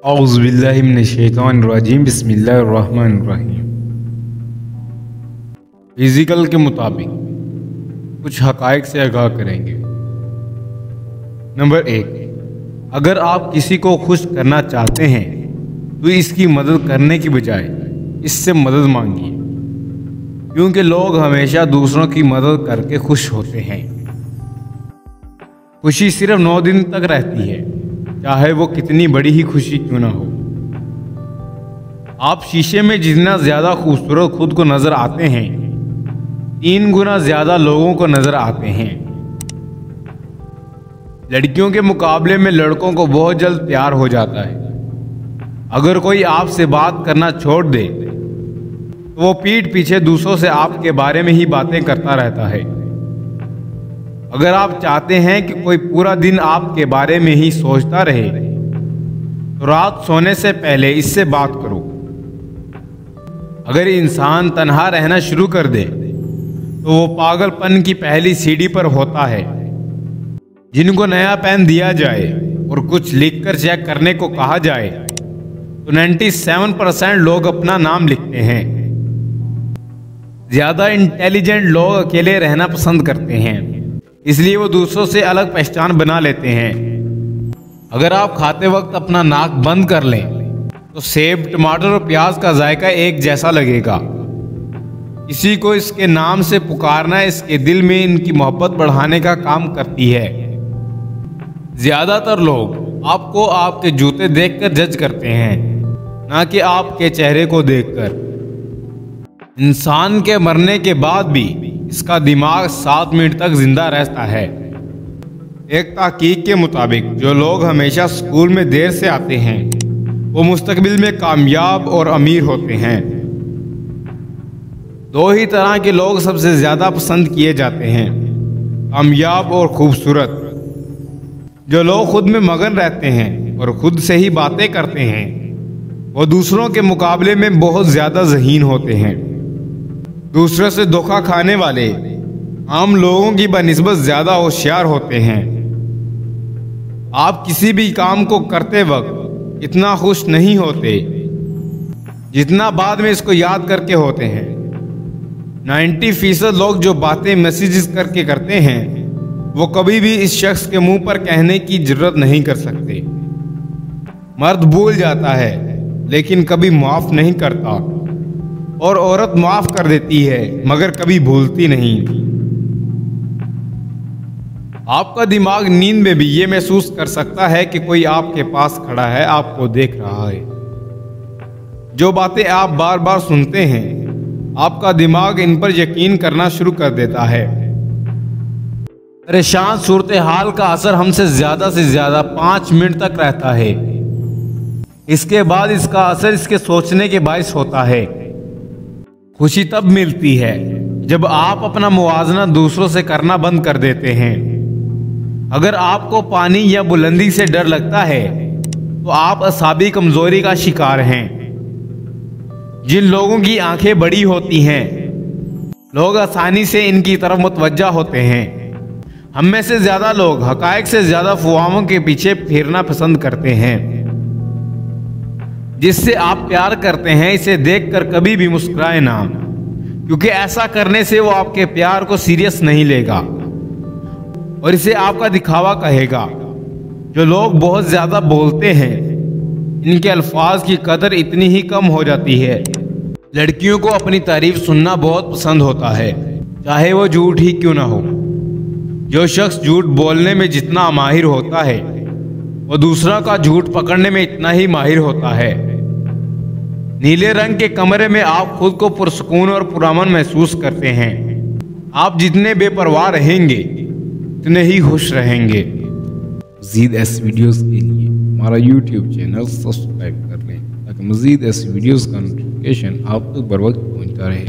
اعوذ باللہ من الشیطان الرجیم بسم اللہ الرحمن الرحیم۔ فزیکل کے مطابق کچھ حقائق سے آگاہ کریں گے۔ نمبر 1، اگر آپ کسی کو خوش کرنا چاہتے ہیں تو اس کی مدد کرنے کی بجائے اس سے مدد مانگیے، کیونکہ لوگ ہمیشہ دوسروں کی مدد کر کے خوش ہوتے ہیں۔ خوشی صرف 9 دن تک رہتی ہے، چاہے وہ کتنی بڑی ہی خوشی کیوں نہ ہو۔ آپ شیشے میں جتنا زیادہ خوبصورت خود کو نظر آتے ہیں، 3 گنا زیادہ لوگوں کو نظر آتے ہیں۔ لڑکیوں کے مقابلے میں لڑکوں کو بہت جلد پیار ہو جاتا ہے۔ اگر کوئی آپ سے بات کرنا چھوڑ دے تو وہ پیٹھ پیچھے دوسروں سے آپ کے بارے میں ہی باتیں کرتا رہتا ہے۔ اگر آپ چاہتے ہیں کہ کوئی پورا دن آپ کے بارے میں ہی سوچتا رہے تو رات سونے سے پہلے اس سے بات کرو۔ اگر انسان تنہا رہنا شروع کر دے تو وہ پاگل پن کی پہلی سیڑھی پر ہوتا ہے۔ جن کو نیا پین دیا جائے اور کچھ لکھ کر چیک کرنے کو کہا جائے تو 97% لوگ اپنا نام لکھتے ہیں۔ زیادہ انٹیلیجنٹ لوگ اکیلے رہنا پسند کرتے ہیں، اس لیے وہ دوسروں سے الگ پہچان بنا لیتے ہیں۔ اگر آپ کھاتے وقت اپنا ناک بند کر لیں تو سیب، ٹماٹر اور پیاز کا ذائقہ ایک جیسا لگے گا۔ کسی کو اس کے نام سے پکارنا اس کے دل میں ان کی محبت بڑھانے کا کام کرتی ہے۔ زیادہ تر لوگ آپ کو آپ کے جوتے دیکھ کر جج کرتے ہیں، نہ کہ آپ کے چہرے کو دیکھ کر۔ انسان کے مرنے کے بعد بھی اس کا دماغ 7 منٹ تک زندہ رہتا ہے۔ ایک تحقیق کے مطابق جو لوگ ہمیشہ سکول میں دیر سے آتے ہیں وہ مستقبل میں کامیاب اور امیر ہوتے ہیں۔ 2 ہی طرح کے لوگ سب سے زیادہ پسند کیے جاتے ہیں، کامیاب اور خوبصورت۔ جو لوگ خود میں مگن رہتے ہیں اور خود سے ہی باتیں کرتے ہیں وہ دوسروں کے مقابلے میں بہت زیادہ ذہین ہوتے ہیں۔ دوسرے سے دھوکہ کھانے والے عام لوگوں کی بنسبت زیادہ ہوشیار ہوتے ہیں۔ آپ کسی بھی کام کو کرتے وقت اتنا خوش نہیں ہوتے جتنا بعد میں اس کو یاد کر کے ہوتے ہیں۔ 90% لوگ جو باتیں میسیجز کر کے کرتے ہیں وہ کبھی بھی اس شخص کے منہ پر کہنے کی جرت نہیں کر سکتے۔ مرد بھول جاتا ہے لیکن کبھی معاف نہیں کرتا، اور عورت معاف کر دیتی ہے مگر کبھی بھولتی نہیں۔ آپ کا دماغ نیند میں بھی یہ محسوس کر سکتا ہے کہ کوئی آپ کے پاس کھڑا ہے، آپ کو دیکھ رہا ہے۔ جو باتیں آپ بار بار سنتے ہیں آپ کا دماغ ان پر یقین کرنا شروع کر دیتا ہے۔ پریشان صورتحال کا اثر ہم سے زیادہ 5 منٹ تک رہتا ہے۔ اس کے بعد اس کا اثر اس کے سوچنے کے باعث ہوتا ہے۔ خوشی تب ملتی ہے جب آپ اپنا موازنہ دوسروں سے کرنا بند کر دیتے ہیں۔ اگر آپ کو پانی یا بلندی سے ڈر لگتا ہے تو آپ اعصابی کمزوری کا شکار ہیں۔ جن لوگوں کی آنکھیں بڑی ہوتی ہیں لوگ آسانی سے ان کی طرف متوجہ ہوتے ہیں۔ ہم میں سے زیادہ لوگ حقائق سے زیادہ افواہوں کے پیچھے پھرنا پسند کرتے ہیں۔ جس سے آپ پیار کرتے ہیں اسے دیکھ کر کبھی بھی مسکرائے نہ، کیونکہ ایسا کرنے سے وہ آپ کے پیار کو سیریس نہیں لے گا اور اسے آپ کا دکھاوا کہے گا۔ جو لوگ بہت زیادہ بولتے ہیں ان کے الفاظ کی قدر اتنی ہی کم ہو جاتی ہے۔ لڑکیوں کو اپنی تعریف سننا بہت پسند ہوتا ہے، چاہے وہ جھوٹ ہی کیوں نہ ہو۔ جو شخص جھوٹ بولنے میں جتنا ماہر ہوتا ہے وہ دوسرا کا جھوٹ پکڑنے میں اتنا ہی ماہر ہوتا ہے۔ نیلے رنگ کے کمرے میں آپ خود کو پرسکون اور پرامن محسوس کرتے ہیں۔ آپ جتنے بے پرواہ رہیں گے اتنے ہی خوش رہیں گے۔ مزید ایسی ویڈیوز کے لیے ہمارا YouTube چینل سبسکرائب کر لیں تاکہ مزید ایسی ویڈیوز کا نوٹیفیکیشن آپ تک بر وقت پہنچتا رہے۔